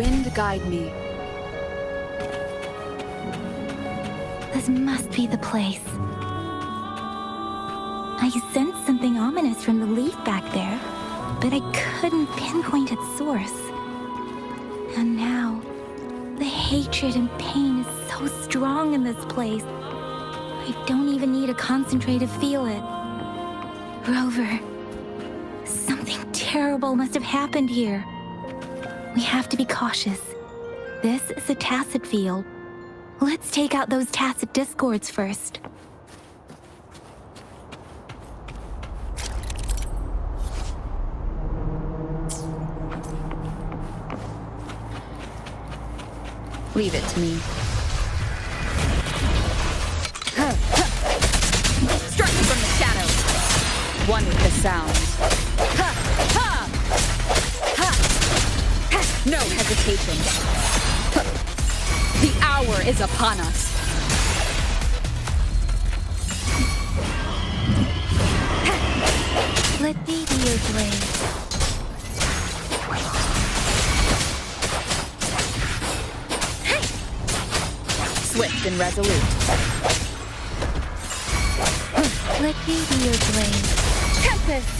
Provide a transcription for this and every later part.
Wind guide me. This must be the place. I sensed something ominous from the leaf back there, but I couldn't pinpoint its source. And now, the hatred and pain is so strong in this place. I don't even need to concentrate to feel it. Rover, something terrible must have happened here. We have to be cautious. This is a tacit field. Let's take out those tacit discords first. Leave it to me. Strike me from the shadows. One with the sound. No hesitation. The hour is upon us. Let me be your blade. Swift and resolute. Let me be your blade. Tempest!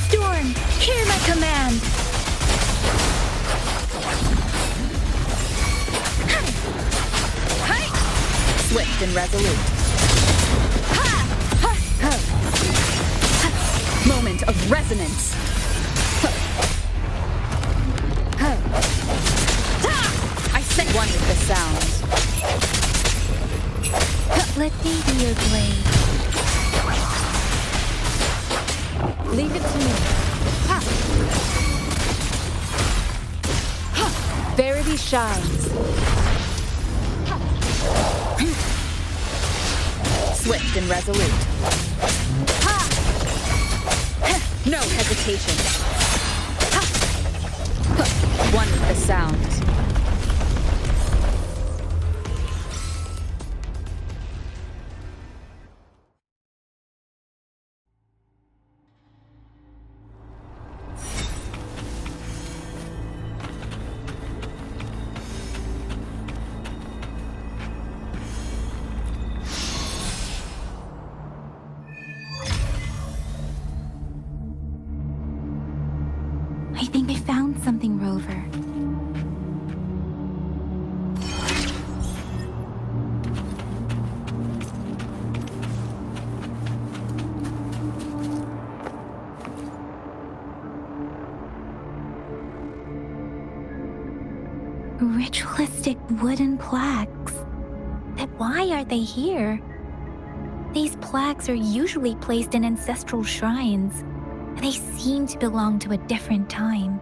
Storm, hear my command! Swift and resolute. Moment of resonance. I sent one with the sound. Let me be your blade. Leave it to me. Verity shines. Swift and resolute. No hesitation. One with the sound. I think I found something, Rover. Ritualistic wooden plaques. But why are they here? These plaques are usually placed in ancestral shrines. They seem to belong to a different time.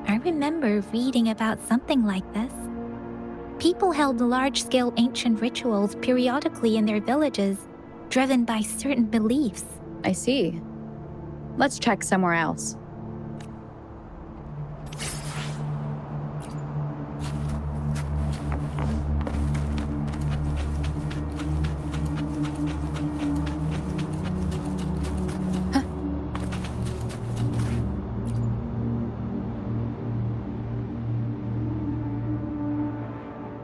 I remember reading about something like this. People held large-scale ancient rituals periodically in their villages, driven by certain beliefs. I see. Let's check somewhere else.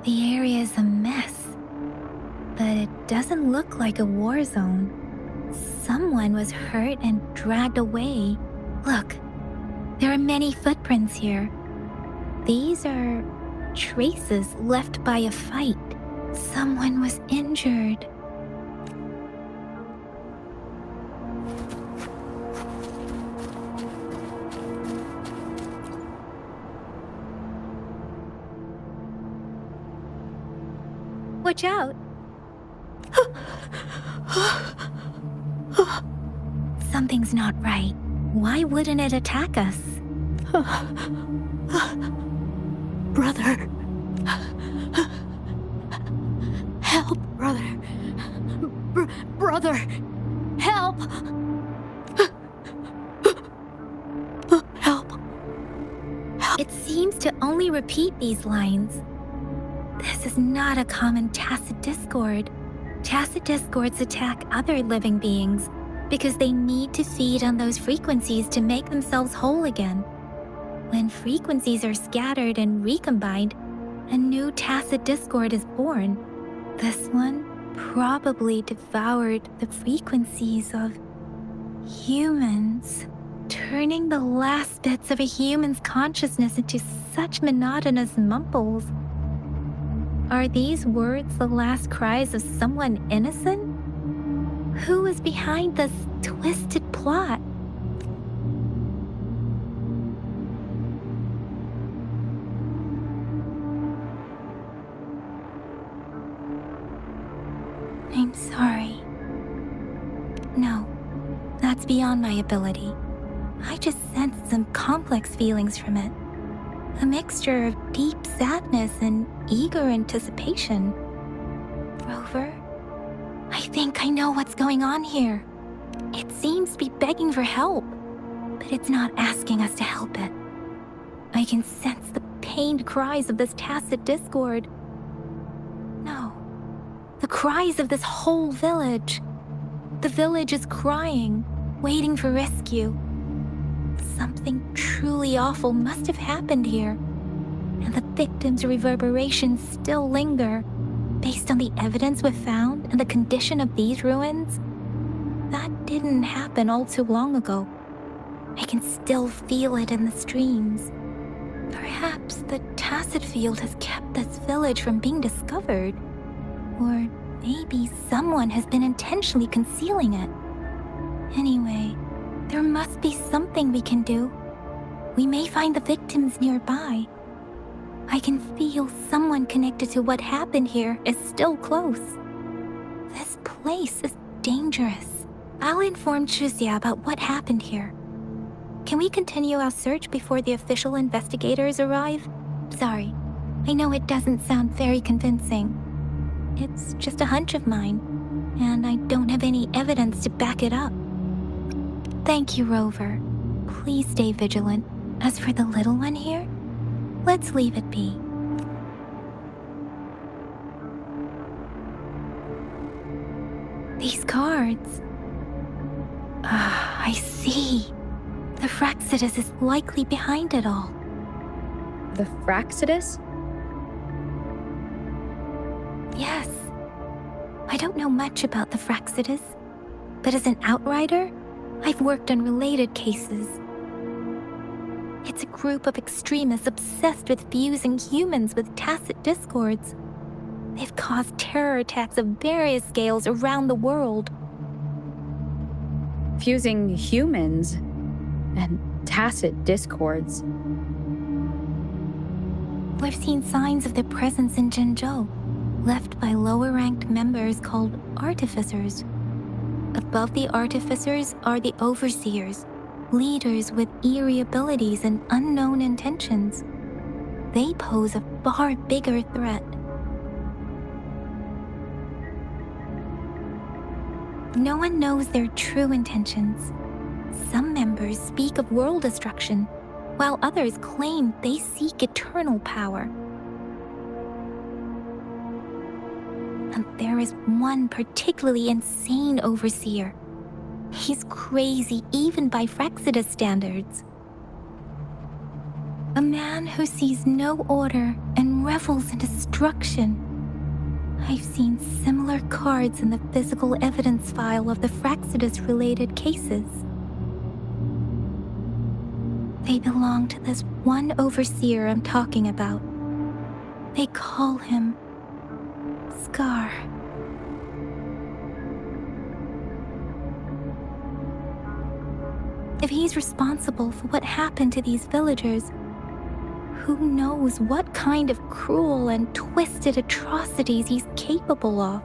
The area is a mess, but it doesn't look like a war zone. Someone was hurt and dragged away. Look, there are many footprints here. These are traces left by a fight. Someone was injured. Watch out! Something's not right. Why wouldn't it attack us? Brother. Help, brother. Brother. Help. Help. It seems to only repeat these lines. This is not a common tacit discord. Tacit discords attack other living beings because they need to feed on those frequencies to make themselves whole again. When frequencies are scattered and recombined, a new tacit discord is born. This one probably devoured the frequencies of humans, turning the last bits of a human's consciousness into such monotonous mumbles. Are these words the last cries of someone innocent? Who is behind this twisted plot? I'm sorry. No, that's beyond my ability. I just sensed some complex feelings from it. A mixture of deep sadness and eager anticipation. Rover, I think I know what's going on here. It seems to be begging for help, but it's not asking us to help it. I can sense the pained cries of this tacit discord. No, the cries of this whole village. The village is crying, waiting for rescue. Something truly awful must have happened here, and the victims' reverberations still linger. Based on the evidence we've found and the condition of these ruins, that didn't happen all too long ago. I can still feel it in the streams. Perhaps the tacit field has kept this village from being discovered, or maybe someone has been intentionally concealing it. Anyway, there must be something we can do. We may find the victims nearby. I can feel someone connected to what happened here is still close. This place is dangerous. I'll inform Qichi about what happened here. Can we continue our search before the official investigators arrive? Sorry, I know it doesn't sound very convincing. It's just a hunch of mine, and I don't have any evidence to back it up. Thank you, Rover. Please stay vigilant. As for the little one here, let's leave it be. These cards. I see. The Fraxidus is likely behind it all. The Fraxidus? Yes. I don't know much about the Fraxidus, but as an outrider, I've worked on related cases. It's a group of extremists obsessed with fusing humans with tacit discords. They've caused terror attacks of various scales around the world. Fusing humans and tacit discords. We've seen signs of their presence in Zhengzhou, left by lower-ranked members called artificers. Above the artificers are the overseers, leaders with eerie abilities and unknown intentions. They pose a far bigger threat. No one knows their true intentions. Some members speak of world destruction, while others claim they seek eternal power. And there is one particularly insane overseer. He's crazy even by Fraxidus standards. A man who sees no order and revels in destruction. I've seen similar cards in the physical evidence file of the Fraxidus-related cases. They belong to this one overseer I'm talking about. They call him Scar. If he's responsible for what happened to these villagers, who knows what kind of cruel and twisted atrocities he's capable of?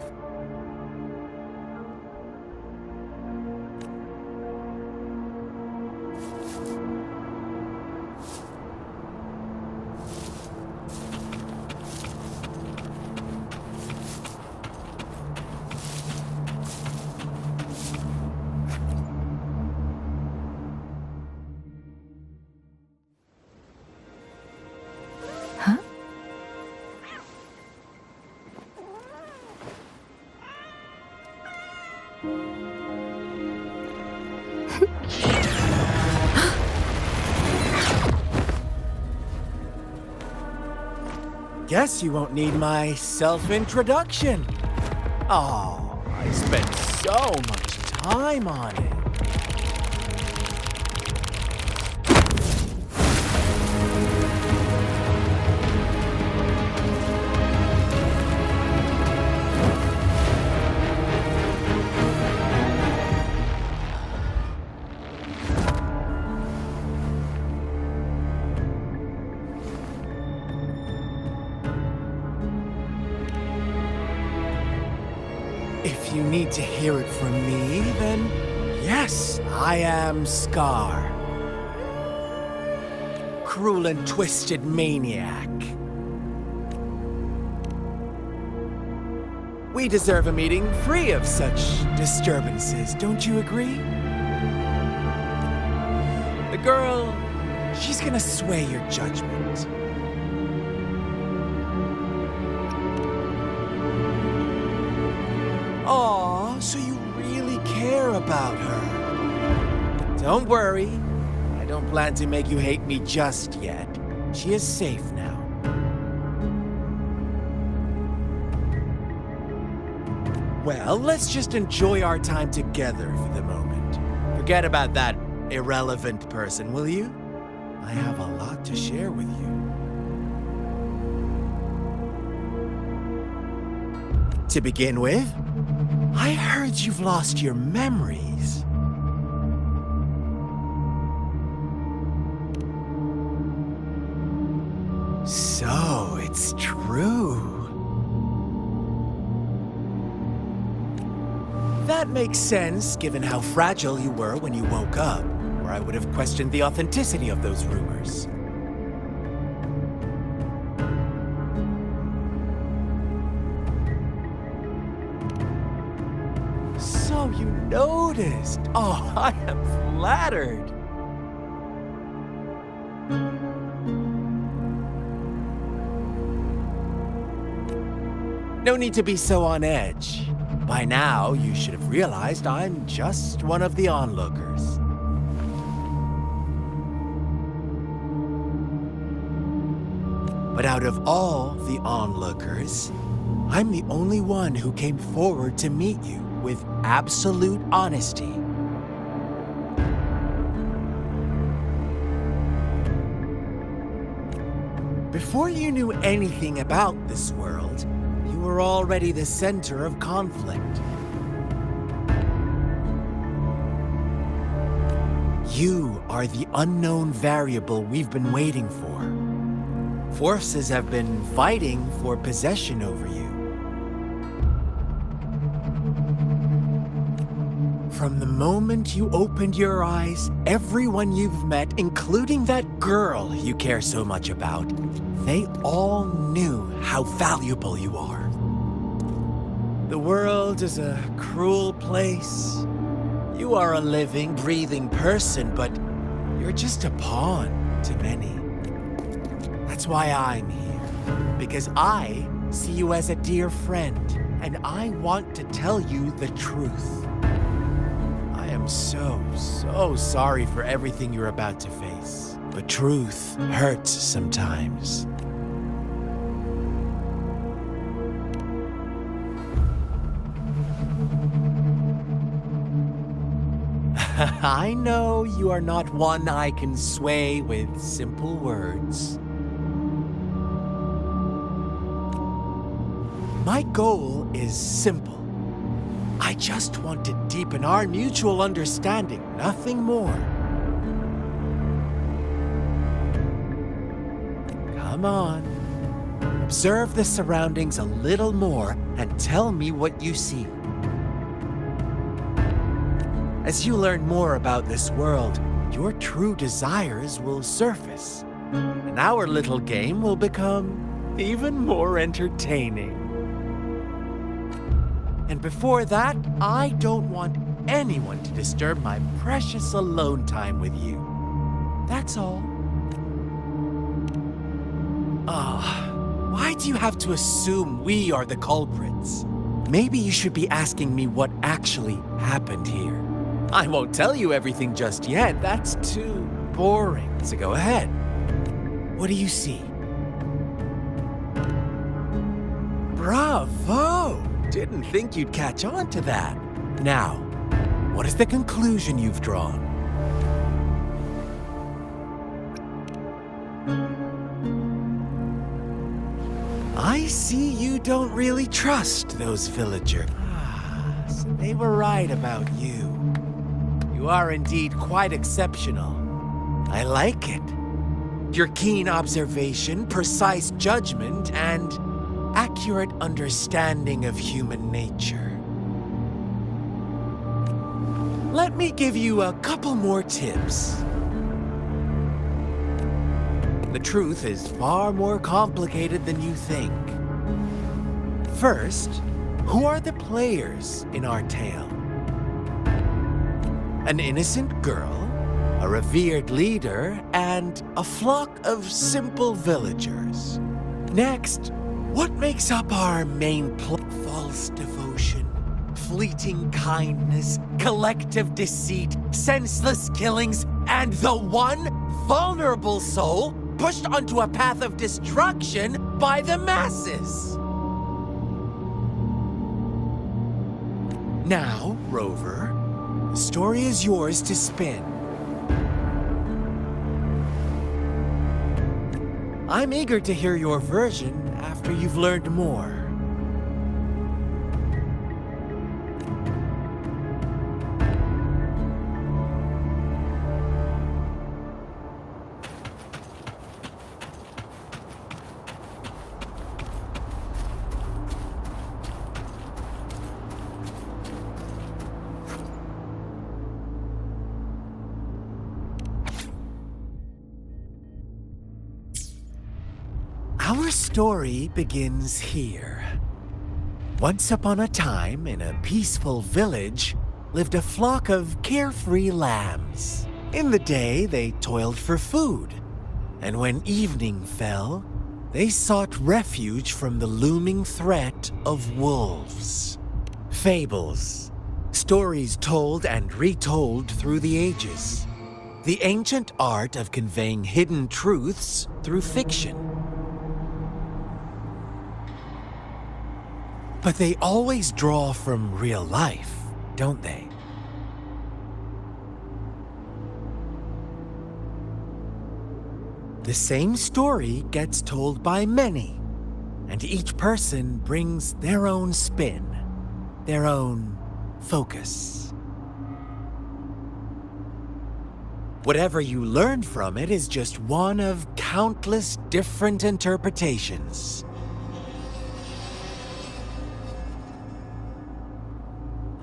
Guess you won't need my self-introduction. Oh, I spent so much time on it. If you need to hear it from me, then yes, I am Scar. Cruel and twisted maniac. We deserve a meeting free of such disturbances, don't you agree? The girl, she's gonna sway your judgment. Aw, so you really care about her. Don't worry, I don't plan to make you hate me just yet. She is safe now. Well, let's just enjoy our time together for the moment. Forget about that irrelevant person, will you? I have a lot to share with you. To begin with, I heard you've lost your memories. So, it's true. That makes sense, given how fragile you were when you woke up, or I would have questioned the authenticity of those rumors. So you noticed. Oh, I am flattered. No need to be so on edge. By now, you should have realized I'm just one of the onlookers. But out of all the onlookers, I'm the only one who came forward to meet you with absolute honesty. Before you knew anything about this world, you were already the center of conflict. You are the unknown variable we've been waiting for. Forces have been fighting for possession over you. From the moment you opened your eyes, everyone you've met, including that girl you care so much about, they all knew how valuable you are. The world is a cruel place. You are a living, breathing person, but you're just a pawn to many. That's why I'm here, because I see you as a dear friend, and I want to tell you the truth. I am so sorry for everything you're about to face, but truth hurts sometimes. I know you are not one I can sway with simple words. My goal is simple. I just want to deepen our mutual understanding, nothing more. Come on. Observe the surroundings a little more and tell me what you see. As you learn more about this world, your true desires will surface, and our little game will become even more entertaining. And before that, I don't want anyone to disturb my precious alone time with you. That's all. Why do you have to assume we are the culprits? Maybe you should be asking me what actually happened here. I won't tell you everything just yet. That's too boring. So go ahead. What do you see? Bravo! Didn't think you'd catch on to that. Now, what is the conclusion you've drawn? I see you don't really trust those villagers. So they were right about you. You are indeed quite exceptional. I like it. Your keen observation, precise judgment, and accurate understanding of human nature. Let me give you a couple more tips. The truth is far more complicated than you think. First, who are the players in our tale? An innocent girl, a revered leader, and a flock of simple villagers. Next, what makes up our main plot? False devotion, fleeting kindness, collective deceit, senseless killings, and the one vulnerable soul pushed onto a path of destruction by the masses. Now, Rover, the story is yours to spin. I'm eager to hear your version after you've learned more. Our story begins here. Once upon a time, in a peaceful village, lived a flock of carefree lambs. In the day, they toiled for food, and when evening fell, they sought refuge from the looming threat of wolves. Fables, stories told and retold through the ages. The ancient art of conveying hidden truths through fiction. But they always draw from real life, don't they? The same story gets told by many, and each person brings their own spin, their own focus. Whatever you learn from it is just one of countless different interpretations.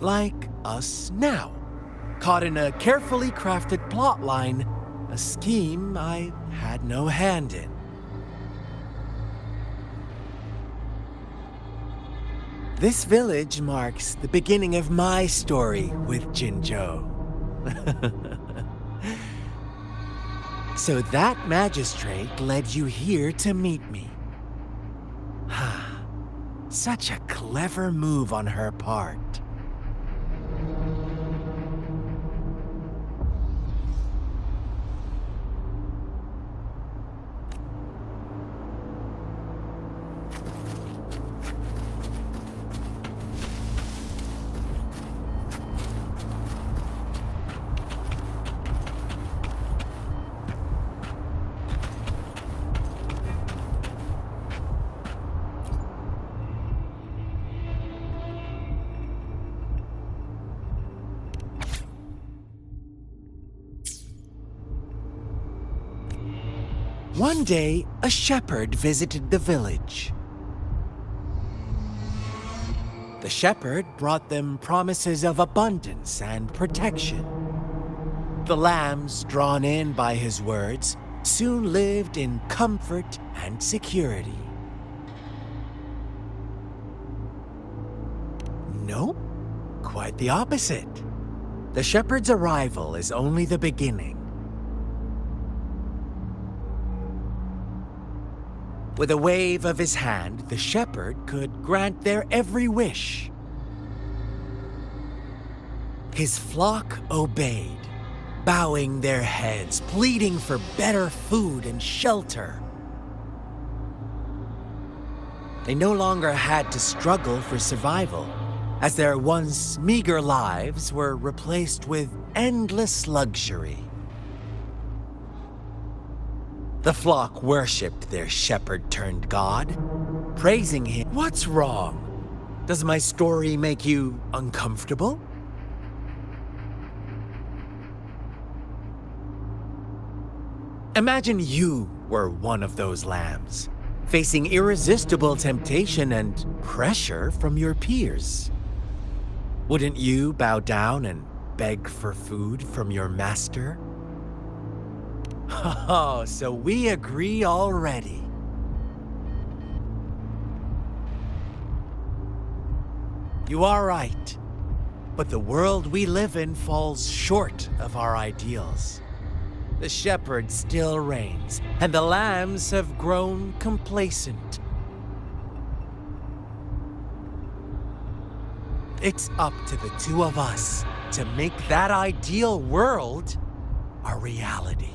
Like us now, caught in a carefully crafted plotline, a scheme I had no hand in. This village marks the beginning of my story with Jinzhou. So that magistrate led you here to meet me. Such a clever move on her part. One day, a shepherd visited the village. The shepherd brought them promises of abundance and protection. The lambs, drawn in by his words, soon lived in comfort and security. Nope, quite the opposite. The shepherd's arrival is only the beginning. With a wave of his hand, the shepherd could grant their every wish. His flock obeyed, bowing their heads, pleading for better food and shelter. They no longer had to struggle for survival, as their once meager lives were replaced with endless luxury. The flock worshipped their shepherd-turned-god, praising him. What's wrong? Does my story make you uncomfortable? Imagine you were one of those lambs, facing irresistible temptation and pressure from your peers. Wouldn't you bow down and beg for food from your master? Oh, so we agree already. You are right, but the world we live in falls short of our ideals. The shepherd still reigns, and the lambs have grown complacent. It's up to the two of us to make that ideal world a reality.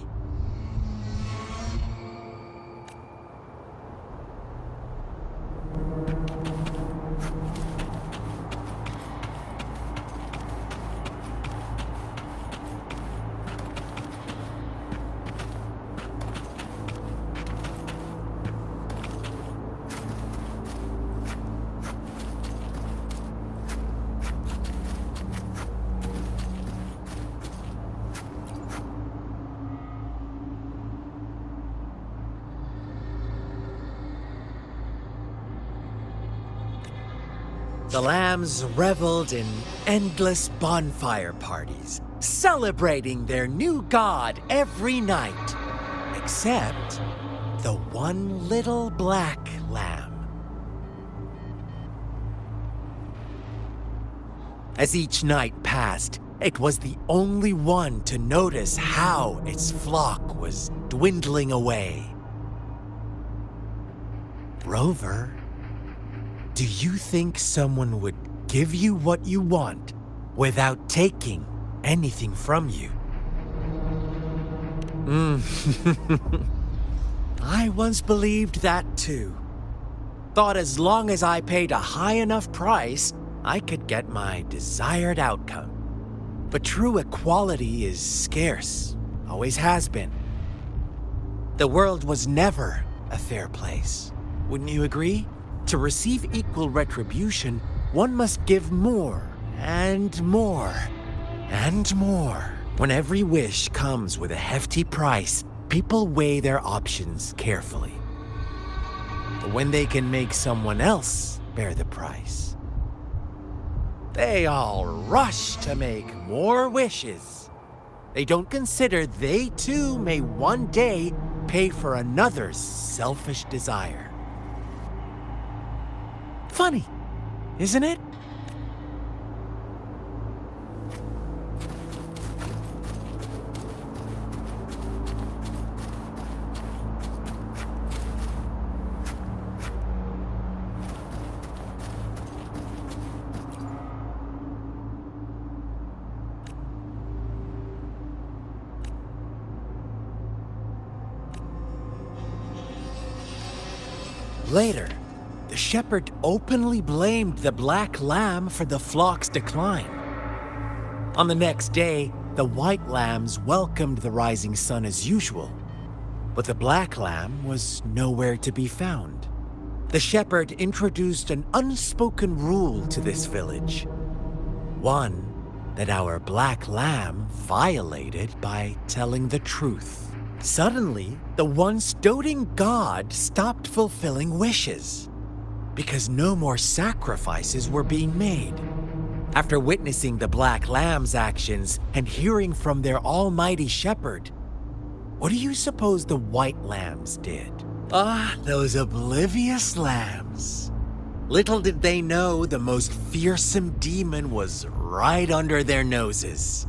The lambs reveled in endless bonfire parties, celebrating their new god every night, except the one little black lamb. As each night passed, it was the only one to notice how its flock was dwindling away. Rover, do you think someone would give you what you want without taking anything from you? I once believed that too. Thought as long as I paid a high enough price, I could get my desired outcome. But true equality is scarce, always has been. The world was never a fair place. Wouldn't you agree? To receive equal retribution, one must give more, and more, and more. When every wish comes with a hefty price, people weigh their options carefully. But when they can make someone else bear the price, they all rush to make more wishes. They don't consider they too may one day pay for another's selfish desire. Funny, isn't it? Later, the shepherd openly blamed the black lamb for the flock's decline. On the next day, the white lambs welcomed the rising sun as usual, but the black lamb was nowhere to be found. The shepherd introduced an unspoken rule to this village, one that our black lamb violated by telling the truth. Suddenly, the once doting god stopped fulfilling wishes, because no more sacrifices were being made. After witnessing the black lamb's actions and hearing from their almighty shepherd, what do you suppose the white lambs did? Ah, those oblivious lambs. Little did they know the most fearsome demon was right under their noses.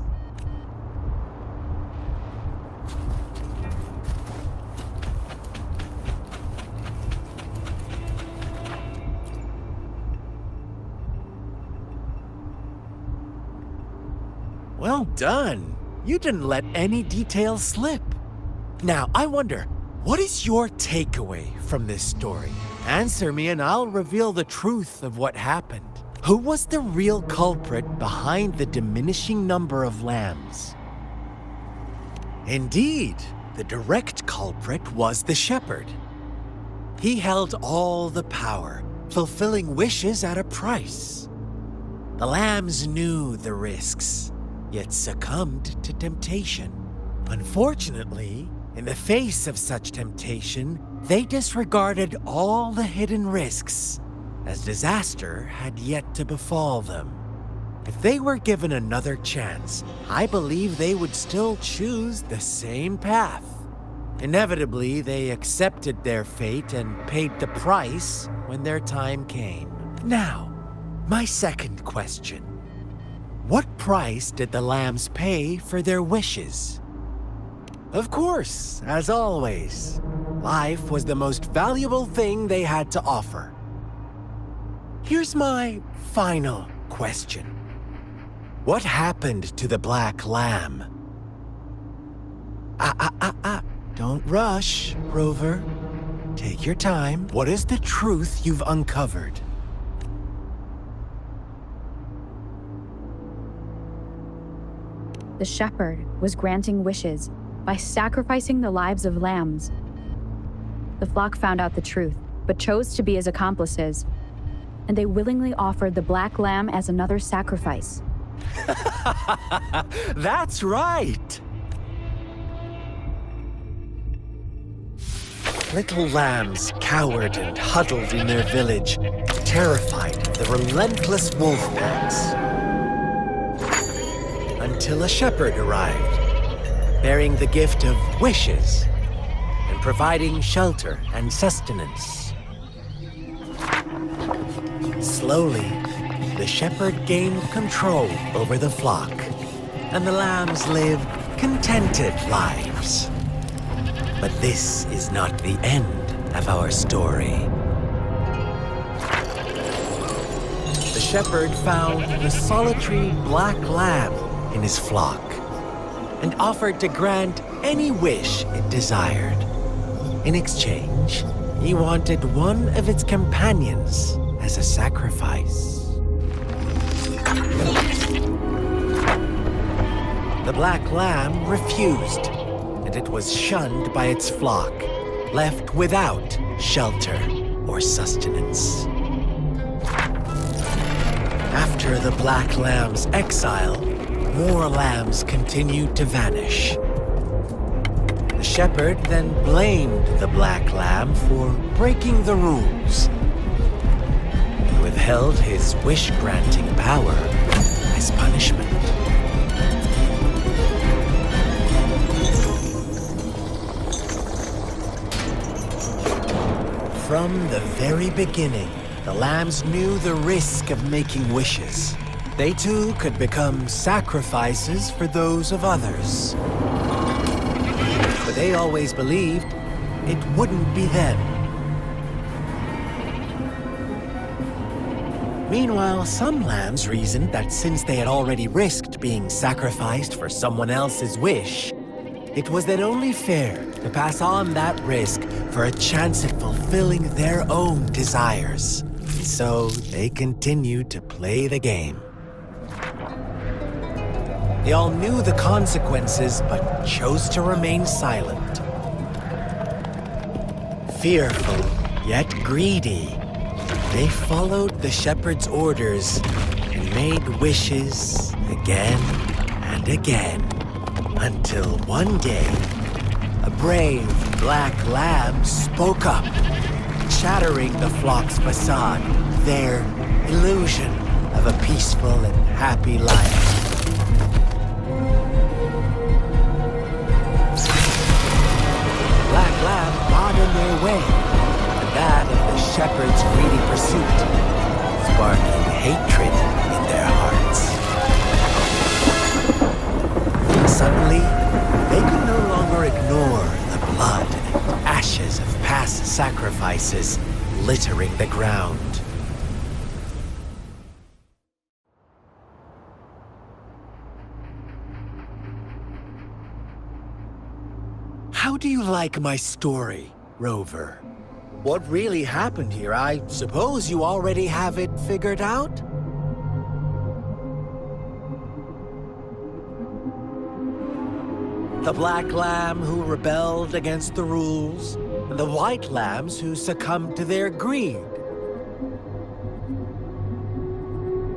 Well done. You didn't let any details slip. Now, I wonder, what is your takeaway from this story? Answer me and I'll reveal the truth of what happened. Who was the real culprit behind the diminishing number of lambs? Indeed, the direct culprit was the shepherd. He held all the power, fulfilling wishes at a price. The lambs knew the risks, yet succumbed to temptation. Unfortunately, in the face of such temptation, they disregarded all the hidden risks, as disaster had yet to befall them. If they were given another chance, I believe they would still choose the same path. Inevitably, they accepted their fate and paid the price when their time came. Now, my second question. What price did the lambs pay for their wishes? Of course, as always, life was the most valuable thing they had to offer. Here's my final question. What happened to the black lamb? Don't rush, Rover. Take your time. What is the truth you've uncovered? The shepherd was granting wishes by sacrificing the lives of lambs. The flock found out the truth, but chose to be his accomplices, and they willingly offered the black lamb as another sacrifice. That's right! Little lambs cowered and huddled in their village, terrified of the relentless wolf packs. Until a shepherd arrived, bearing the gift of wishes and providing shelter and sustenance. Slowly, the shepherd gained control over the flock, and the lambs lived contented lives. But this is not the end of our story. The shepherd found the solitary black lamb in his flock and offered to grant any wish it desired. In exchange, he wanted one of its companions as a sacrifice. The black lamb refused, and it was shunned by its flock, left without shelter or sustenance. After the black lamb's exile, more lambs continued to vanish. The shepherd then blamed the black lamb for breaking the rules. He withheld his wish-granting power as punishment. From the very beginning, the lambs knew the risk of making wishes. They too could become sacrifices for those of others. But they always believed it wouldn't be them. Meanwhile, some lambs reasoned that since they had already risked being sacrificed for someone else's wish, it was then only fair to pass on that risk for a chance at fulfilling their own desires. And so they continued to play the game. They all knew the consequences, but chose to remain silent. Fearful, yet greedy, they followed the shepherd's orders and made wishes again and again, until one day, a brave black lamb spoke up, shattering the flock's facade, their illusion of a peaceful and happy life. Black lamb got in their way, and that of the shepherd's greedy pursuit, sparking hatred in their hearts. Suddenly, they could no longer ignore the blood and ashes of past sacrifices littering the ground. How do you like my story, Rover? what really happened here? I suppose you already have it figured out? The black lamb who rebelled against the rules, and the white lambs who succumbed to their greed.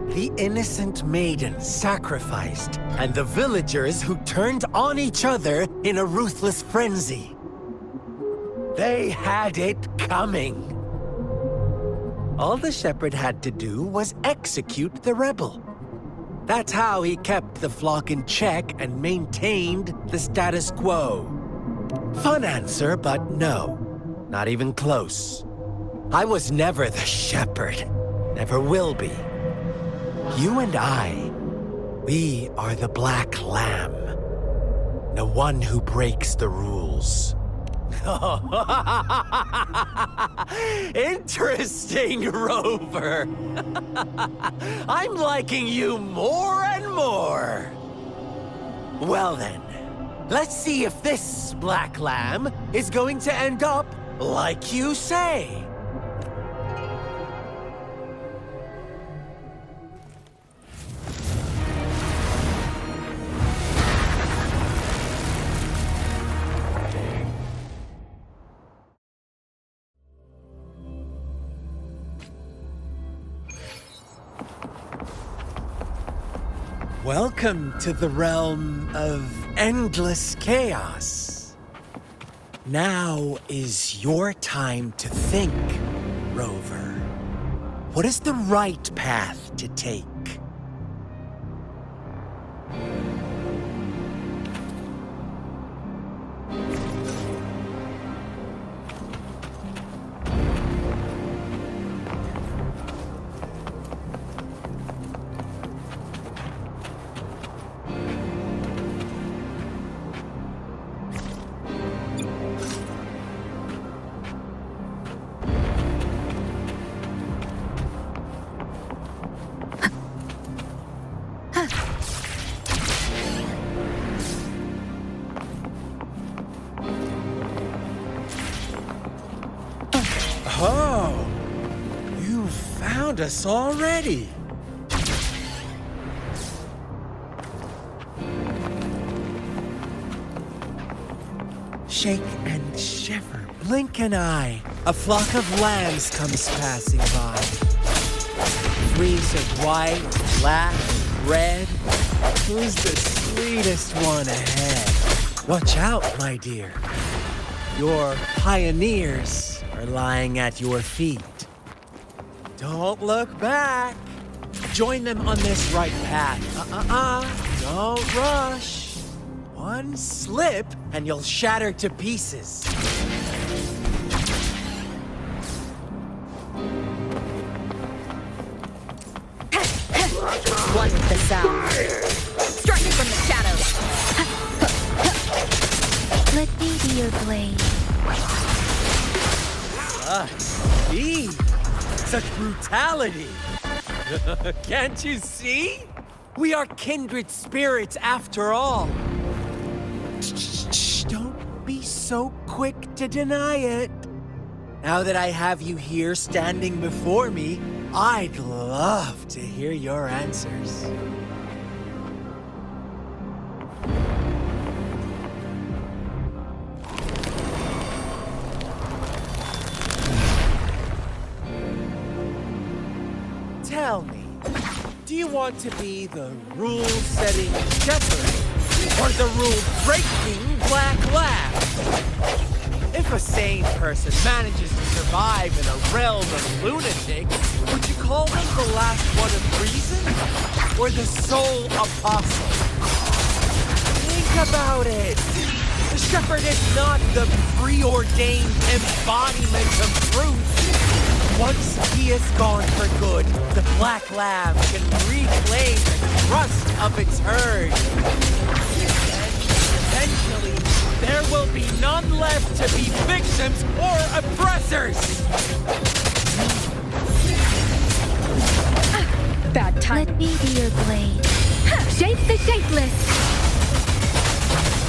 The innocent maiden sacrificed, and the villagers who turned on each other in a ruthless frenzy. They had it coming. All the shepherd had to do was execute the rebel. That's how he kept the flock in check and maintained the status quo. Fun answer, but no. Not even close. I was never the shepherd. Never will be. You and I, we are the black lamb. The one who breaks the rules. Interesting, Rover. I'm liking you more and more. Well then, let's see if this black lamb is going to end up like you say. Welcome to the realm of endless chaos. Now is your time to think, Rover. What is the right path to take? Oh, you found us already. Shake and shiver, blink an eye. A flock of lambs comes passing by. Fleece of white, black, and red. Who's the sweetest one ahead? Watch out, my dear. Your pioneers are lying at your feet. Don't look back. Join them on this right path. Don't rush. One slip and you'll shatter to pieces. One with the sound. Striking from the shadows. Let me be your blade. See? Such brutality. Can't you see? We are kindred spirits after all. Shh, don't be so quick to deny it. Now that I have you here standing before me, I'd love to hear your answers. Tell me, do you want to be the rule-setting shepherd or the rule-breaking black lab? If a sane person manages to survive in a realm of lunatics, would you call them the last one of reason or the sole apostle? Think about it. The shepherd is not the preordained embodiment of truth. Once he is gone for good, the black lamb can reclaim the trust of its herd. And eventually, there will be none left to be victims or oppressors. Bad time. Let me be your blade. Shape the shapeless!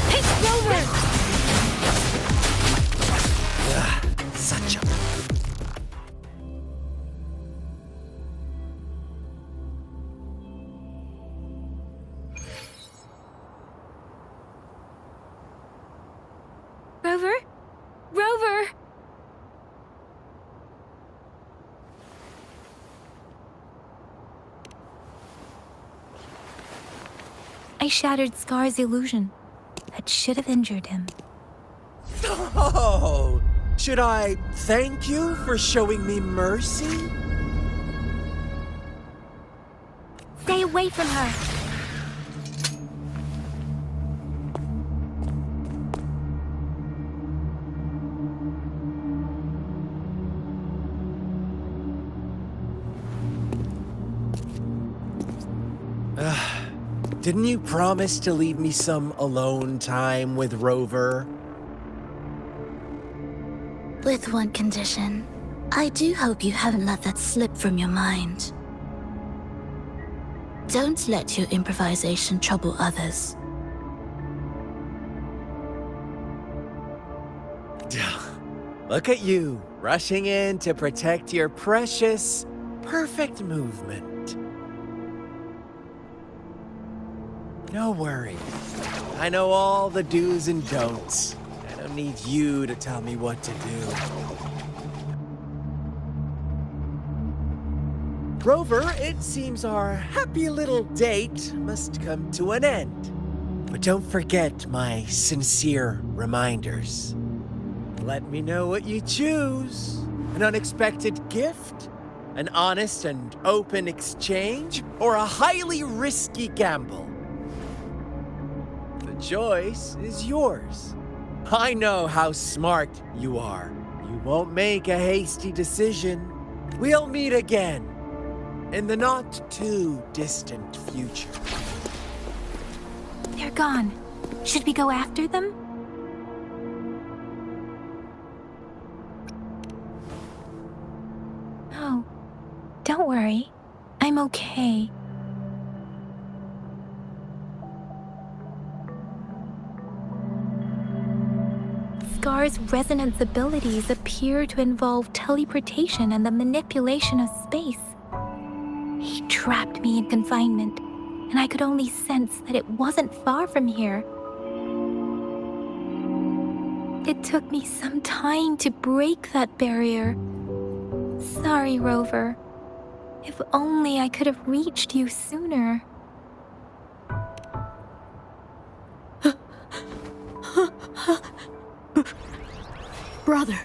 Take Rover! Such a Rover? Rover! I shattered Scar's illusion. That should have injured him. Oh, should I thank you for showing me mercy? Stay away from her! Didn't you promise to leave me some alone time with Rover? With one condition. I do hope you haven't let that slip from your mind. Don't let your improvisation trouble others. Look at you, rushing in to protect your precious, perfect movement. No worries. I know all the do's and don'ts. I don't need you to tell me what to do. Rover, it seems our happy little date must come to an end. But don't forget my sincere reminders. Let me know what you choose. An unexpected gift? An honest and open exchange? Or a highly risky gamble? The choice is yours. I know how smart you are. You won't make a hasty decision. We'll meet again in the not-too-distant future. They're gone. Should we go after them? No. Don't worry. I'm okay. Scar's resonance abilities appear to involve teleportation and the manipulation of space. He trapped me in confinement, and I could only sense that it wasn't far from here. It took me some time to break that barrier. Sorry, Rover. If only I could have reached you sooner. Brother.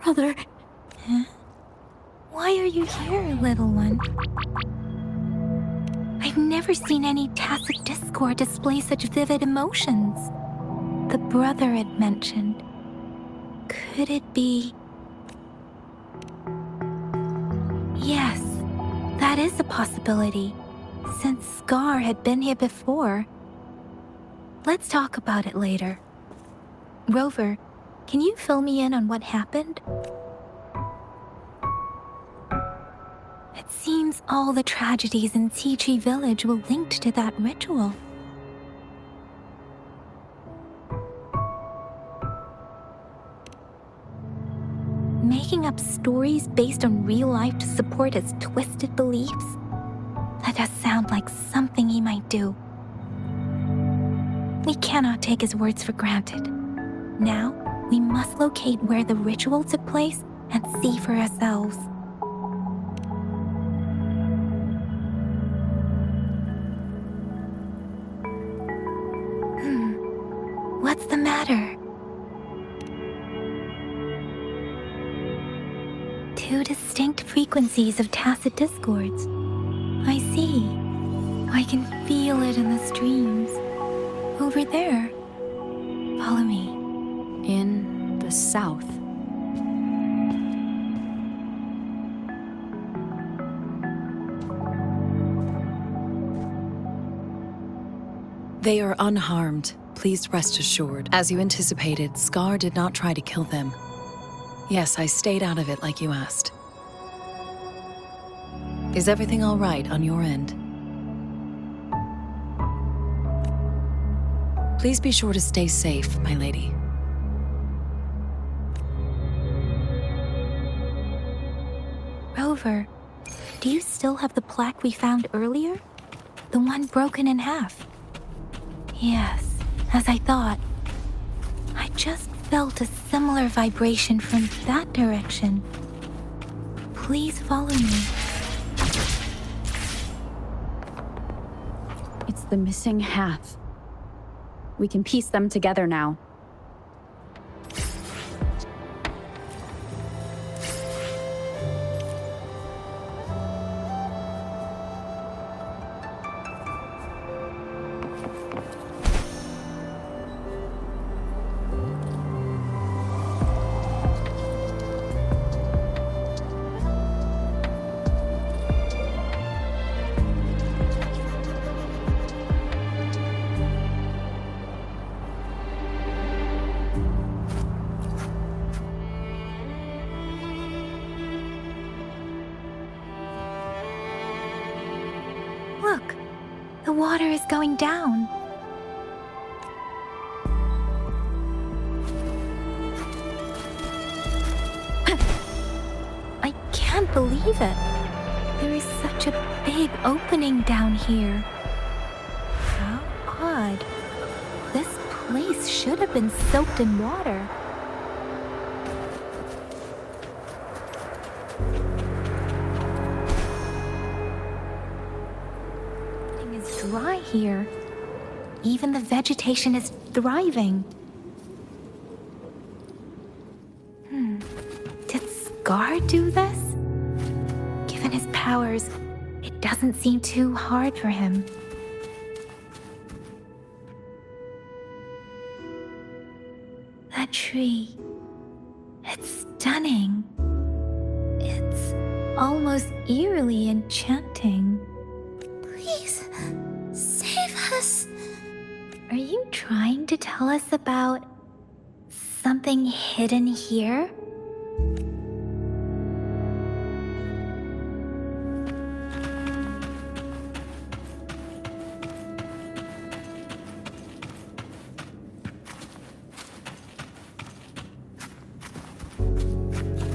Brother. Huh? Why are you here, little one? I've never seen any tacit discord display such vivid emotions. The brother had mentioned. Could it be... Yes, that is a possibility, since Scar had been here before. Let's talk about it later. Rover, can you fill me in on what happened? It seems all the tragedies in Qichi village were linked to that ritual. Making up stories based on real life to support his twisted beliefs? That does sound like something he might do. We cannot take his words for granted. Now, we must locate where the ritual took place and see for ourselves. What's the matter? Two distinct frequencies of tacit discords. I see. I can feel it in the streams. Over there. Follow me. In the south. They are unharmed. Please rest assured. As you anticipated, Scar did not try to kill them. Yes, I stayed out of it like you asked. Is everything all right on your end? Please be sure to stay safe, my lady. Rover, do you still have the plaque we found earlier? The one broken in half? Yes, as I thought. just felt a similar vibration from that direction. Please follow me. It's the missing half. We can piece them together now. Look, the water is going down. I can't believe it. There is such a big opening down here. How odd. This place should have been soaked in water. It's dry here. Even the vegetation is thriving. Did Scar do this? Given his powers, it doesn't seem too hard for him. That tree. It's stunning. It's almost eerily enchanting. Please, save us. Are you trying to tell us about something hidden here?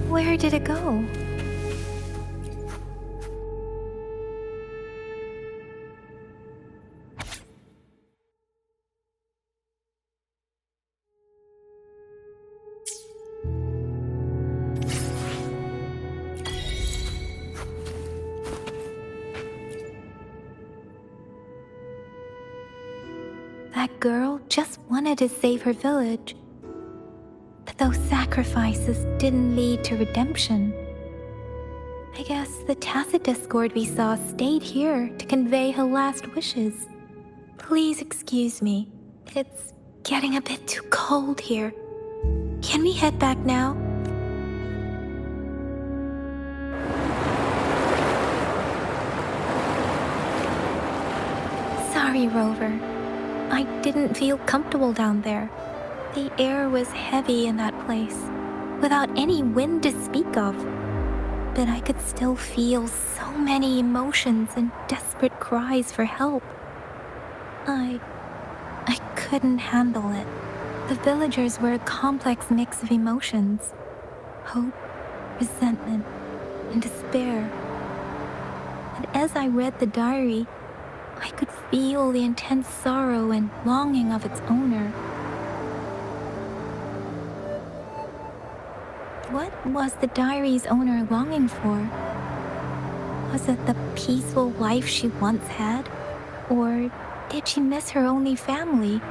Where did it go? That girl just wanted to save her village. But those sacrifices didn't lead to redemption. I guess the tacit discord we saw stayed here to convey her last wishes. Please excuse me. It's getting a bit too cold here. Can we head back now? Sorry, Rover. I didn't feel comfortable down there. The air was heavy in that place, without any wind to speak of. But I could still feel so many emotions and desperate cries for help. I couldn't handle it. The villagers were a complex mix of emotions. Hope, resentment, and despair. And as I read the diary, I could feel the intense sorrow and longing of its owner. What was the diary's owner longing for? Was it the peaceful life she once had? Or did she miss her only family?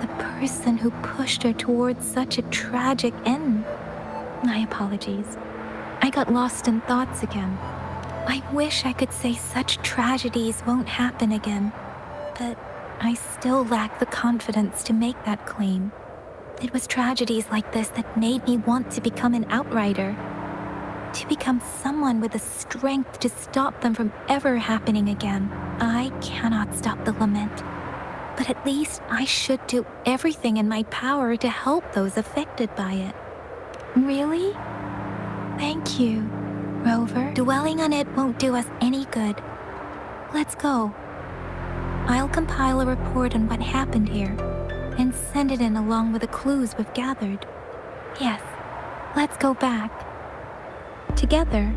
The person who pushed her towards such a tragic end? My apologies. I got lost in thoughts again. I wish I could say such tragedies won't happen again, but I still lack the confidence to make that claim. It was tragedies like this that made me want to become an outrider, to become someone with the strength to stop them from ever happening again. I cannot stop the lament, but at least I should do everything in my power to help those affected by it. Really? Thank you, Rover. Dwelling on it won't do us any good. Let's go. I'll compile a report on what happened here and send it in along with the clues we've gathered. Yes, let's go back. Together,